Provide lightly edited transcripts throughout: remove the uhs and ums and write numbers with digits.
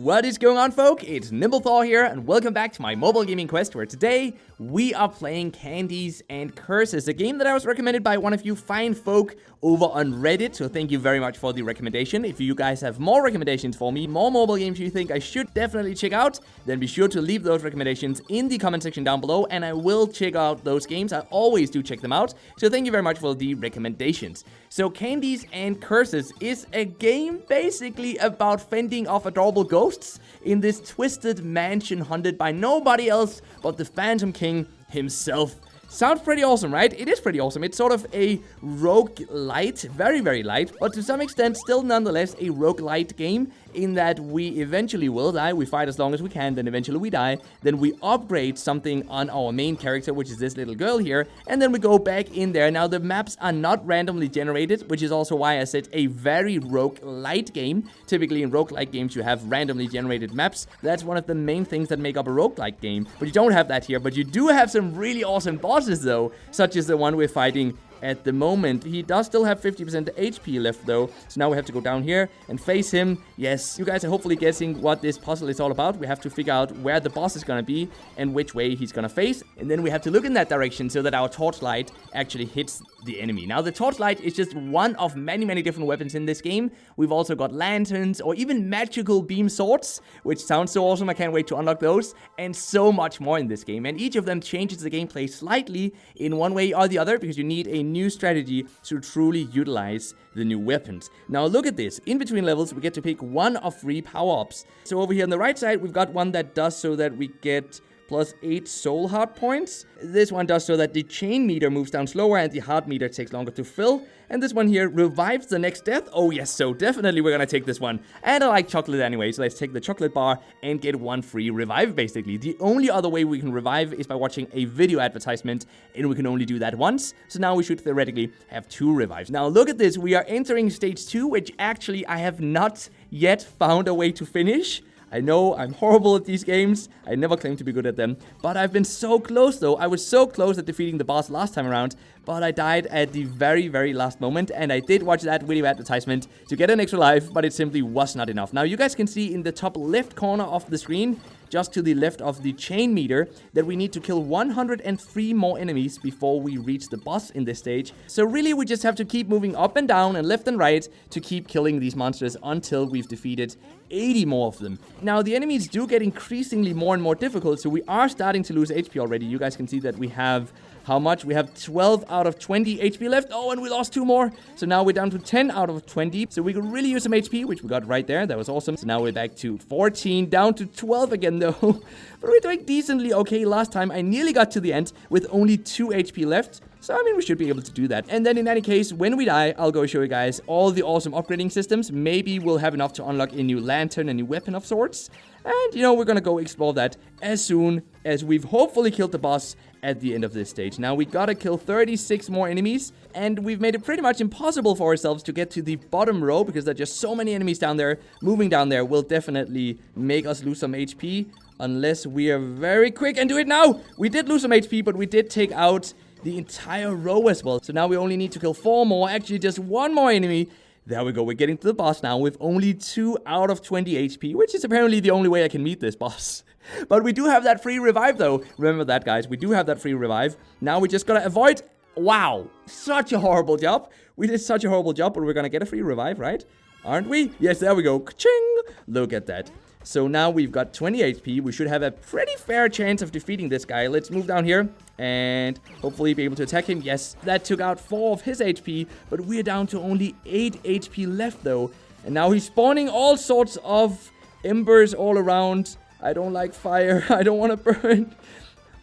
What is going on, folk? It's NimbleThor here, and welcome back to my mobile gaming quest, where today we are playing Candies and Curses, a game that I was recommended by one of you fine folk over on Reddit, so thank you very much for the recommendation. If you guys have more recommendations for me, more mobile games you think I should definitely check out, then be sure to leave those recommendations in the comment section down below, and I will check out those games. I always do check them out, so thank you very much for the recommendations. So Candies and Curses is a game basically about fending off adorable ghosts in this twisted mansion haunted by nobody else but the Phantom King himself. Sounds pretty awesome, right? It is pretty awesome. It's sort of a roguelite, very, very light, but to some extent still nonetheless a roguelite game in that we eventually will die. We fight as long as we can, then eventually we die. Then we upgrade something on our main character, which is this little girl here, and then we go back in there. Now, the maps are not randomly generated, which is also why I said a very roguelite game. Typically in roguelike games, you have randomly generated maps. That's one of the main things that make up a roguelike game, but you don't have that here. But you do have some really awesome bosses, though, such as the one we're fighting at the moment. He does still have 50% HP left, though, so now we have to go down here and face him. Yes, you guys are hopefully guessing what this puzzle is all about. We have to figure out where the boss is gonna be and which way he's gonna face, and then we have to look in that direction so that our torchlight actually hits the enemy. Now, the torchlight is just one of many, many different weapons in this game. We've also got lanterns or even magical beam swords, which sounds so awesome. I can't wait to unlock those, and so much more in this game. And each of them changes the gameplay slightly in one way or the other, because you need a new strategy to truly utilize the new weapons. Now look at this. In between levels, we get to pick one of 3 power-ups. So over here on the right side, we've got one that does so that we get plus 8 soul heart points. This one does so that the chain meter moves down slower and the heart meter takes longer to fill. And this one here revives the next death. Oh yes, so definitely we're gonna take this one. And I like chocolate anyway, so let's take the chocolate bar and get 1 free revive, basically. The only other way we can revive is by watching a video advertisement, and we can only do that once. So now we should theoretically have 2 revives. Now look at this, we are entering stage 2, which actually I have not yet found a way to finish. I know I'm horrible at these games. I never claim to be good at them. But I've been so close, though. I was so close at defeating the boss last time around, but I died at the very, very last moment. And I did watch that video advertisement to get an extra life, but it simply was not enough. Now, you guys can see in the top left corner of the screen, just to the left of the chain meter, that we need to kill 103 more enemies before we reach the boss in this stage. So really, we just have to keep moving up and down and left and right to keep killing these monsters until we've defeated 80 more of them. Now, the enemies do get increasingly more and more difficult, so we are starting to lose HP already. You guys can see that we have how much? We have 12 out of 20 HP left. Oh, and we lost 2 more. So now we're down to 10 out of 20. So we could really use some HP, which we got right there. That was awesome. So now we're back to 14, down to 12 again, though. But we're doing decently okay. Last time, I nearly got to the end with only 2 HP left. So, I mean, we should be able to do that. And then in any case, when we die, I'll go show you guys all the awesome upgrading systems. Maybe we'll have enough to unlock a new lantern, a new weapon of sorts. And, you know, we're gonna go explore that as soon as we've hopefully killed the boss at the end of this stage. Now, we gotta kill 36 more enemies, and we've made it pretty much impossible for ourselves to get to the bottom row, because there are just so many enemies down there. Moving down there will definitely make us lose some HP, unless we are very quick and do it now. We did lose some HP, but we did take out the entire row as well. So now we only need to kill 4 more, actually just 1 more enemy. There we go, we're getting to the boss now with only 2 out of 20 HP, which is apparently the only way I can meet this boss. But we do have that free revive, though. Remember that, guys, we do have that free revive. Now we just gotta avoid... Wow, such a horrible job. We did such a horrible job, but we're gonna get a free revive, right? Aren't we? Yes, there we go. Ka-ching! Look at that. So now we've got 20 HP. We should have a pretty fair chance of defeating this guy. Let's move down here and hopefully be able to attack him. Yes, that took out 4 of his HP, but we're down to only 8 HP left, though. And now he's spawning all sorts of embers all around. I don't like fire. I don't want to burn.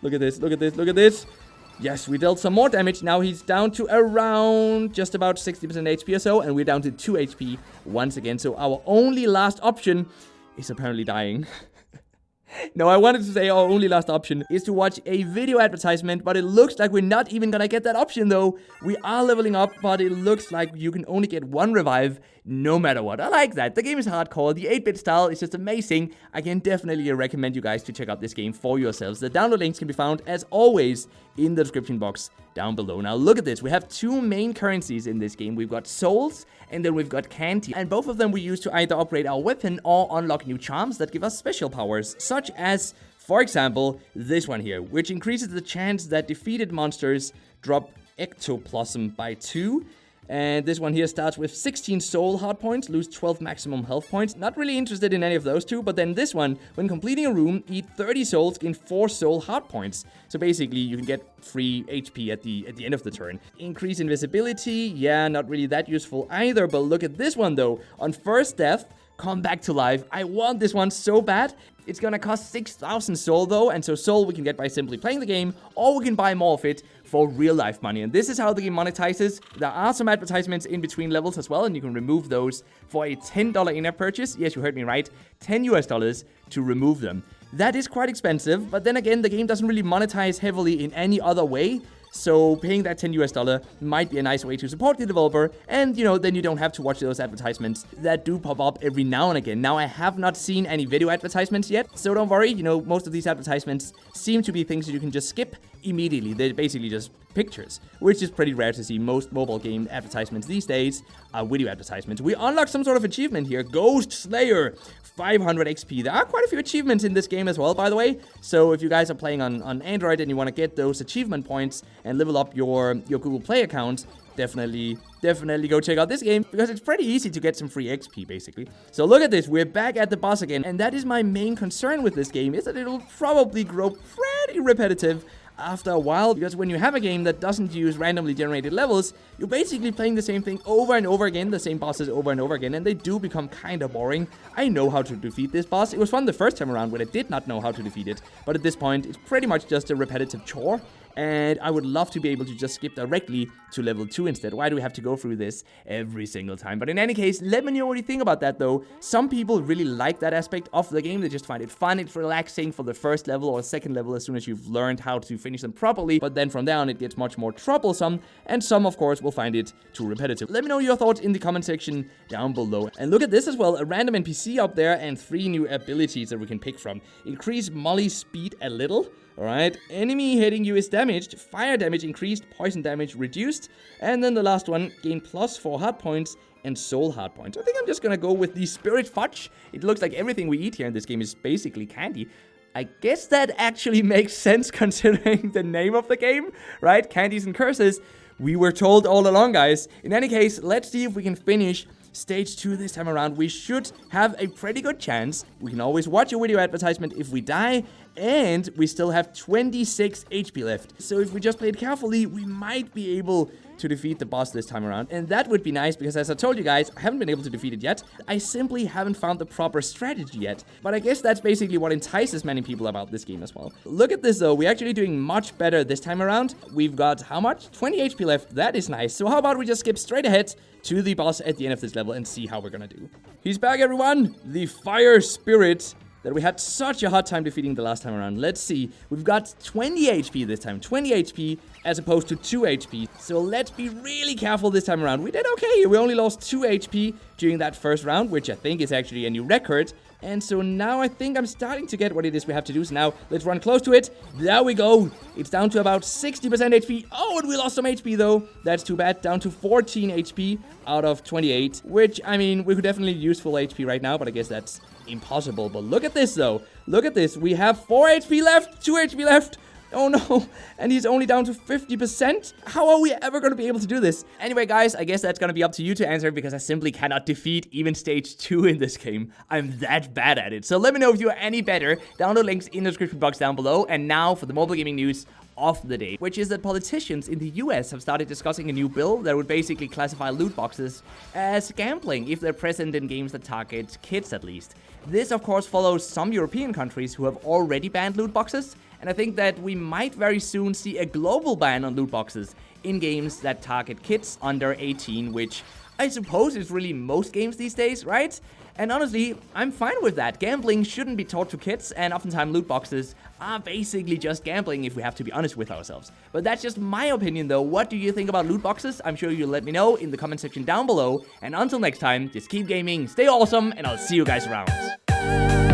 Look at this. Look at this. Look at this. Yes, we dealt some more damage. Now he's down to around just about 60% HP or so, and we're down to 2 HP once again. So our only last option is apparently dying. No, I wanted to say our only last option is to watch a video advertisement, but it looks like we're not even gonna get that option, though. We are leveling up, but it looks like you can only get 1 revive no matter what. I like that. The game is hardcore. The 8-bit style is just amazing. I can definitely recommend you guys to check out this game for yourselves. The download links can be found, as always, in the description box down below. Now, look at this. We have two main currencies in this game. We've got souls, and then we've got candy. And both of them we use to either upgrade our weapon or unlock new charms that give us special powers, such as, for example, this one here, which increases the chance that defeated monsters drop ectoplasm by 2. And this one here starts with 16 soul hard points, lose 12 maximum health points. Not really interested in any of those two, but then this one, when completing a room, eat 30 souls, gain 4 soul hard points. So basically, you can get free HP at the end of the turn. Increase invisibility, yeah, not really that useful either, but look at this one though. On first death, come back to life. I want this one so bad. It's gonna cost 6,000 soul though, and so soul we can get by simply playing the game, or we can buy more of it for real life money. And this is how the game monetizes. There are some advertisements in between levels as well, and you can remove those for a $10 in-app purchase. Yes, you heard me right, $10 US to remove them. That is quite expensive, but then again, the game doesn't really monetize heavily in any other way. So paying that $10 US might be a nice way to support the developer, and then you don't have to watch those advertisements that do pop up every now and again. Now, I have not seen any video advertisements yet, so don't worry, most of these advertisements seem to be things that you can just skip immediately. They're basically just pictures, which is pretty rare to see. Most mobile game advertisements these days are video advertisements. We unlock some sort of achievement here, Ghost Slayer, 500 XP. There are quite a few achievements in this game as well, by the way. So if you guys are playing on Android and you want to get those achievement points and level up your Google Play account, definitely go check out this game, because it's pretty easy to get some free XP, basically. So look at this, we're back at the boss again, and that is my main concern with this game, is that it'll probably grow pretty repetitive after a while, because when you have a game that doesn't use randomly generated levels, you're basically playing the same thing over and over again, the same bosses over and over again, and they do become kind of boring. I know how to defeat this boss. It was fun the first time around when I did not know how to defeat it, but at this point, it's pretty much just a repetitive chore. And I would love to be able to just skip directly to level 2 instead. Why do we have to go through this every single time? But in any case, let me know what you think about that though. Some people really like that aspect of the game. They just find it fun. It's relaxing for the first level or second level as soon as you've learned how to finish them properly. But then from there on, it gets much more troublesome. And some, of course, will find it too repetitive. Let me know your thoughts in the comment section down below. And look at this as well. A random NPC up there and 3 new abilities that we can pick from. Increase Molly's speed a little. Alright, enemy hitting you is damaged, fire damage increased, poison damage reduced, and then the last one, gain +4 hard points and soul hard points. I think I'm just gonna go with the Spirit Fudge. It looks like everything we eat here in this game is basically candy. I guess that actually makes sense considering the name of the game, right? Candies and curses. We were told all along, guys. In any case, let's see if we can finish Stage 2 this time around. We should have a pretty good chance. We can always watch a video advertisement if we die, and we still have 26 HP left. So if we just play it carefully, we might be able to defeat the boss this time around. And that would be nice, because as I told you guys, I haven't been able to defeat it yet. I simply haven't found the proper strategy yet. But I guess that's basically what entices many people about this game as well. Look at this though, we're actually doing much better this time around. We've got, how much? 20 HP left, that is nice. So how about we just skip straight ahead to the boss at the end of this level and see how we're gonna do. He's back, everyone! The Fire Spirit that we had such a hard time defeating the last time around. Let's see. We've got 20 HP this time. 20 HP as opposed to 2 HP. So let's be really careful this time around. We did okay. We only lost 2 HP during that first round, which I think is actually a new record. And so now I think I'm starting to get what it is we have to do. So now let's run close to it. There we go. It's down to about 60% HP. Oh, and we lost some HP though. That's too bad. Down to 14 HP out of 28, which, I mean, we could definitely use full HP right now, but I guess that's impossible. But look at this though. Look at this. We have 4 HP left, 2 HP left. Oh no, and he's only down to 50%? How are we ever going to be able to do this? Anyway, guys, I guess that's going to be up to you to answer, because I simply cannot defeat even stage 2 in this game. I'm that bad at it. So let me know if you are any better. Download links in the description box down below. And now for the mobile gaming news of the day, which is that politicians in the US have started discussing a new bill that would basically classify loot boxes as gambling if they're present in games that target kids at least. This, of course, follows some European countries who have already banned loot boxes, and I think that we might very soon see a global ban on loot boxes in games that target kids under 18, which I suppose is really most games these days, right? And honestly, I'm fine with that. Gambling shouldn't be taught to kids, and oftentimes loot boxes are basically just gambling if we have to be honest with ourselves. But that's just my opinion though. What do you think about loot boxes? I'm sure you'll let me know in the comment section down below. And until next time, just keep gaming, stay awesome, and I'll see you guys around.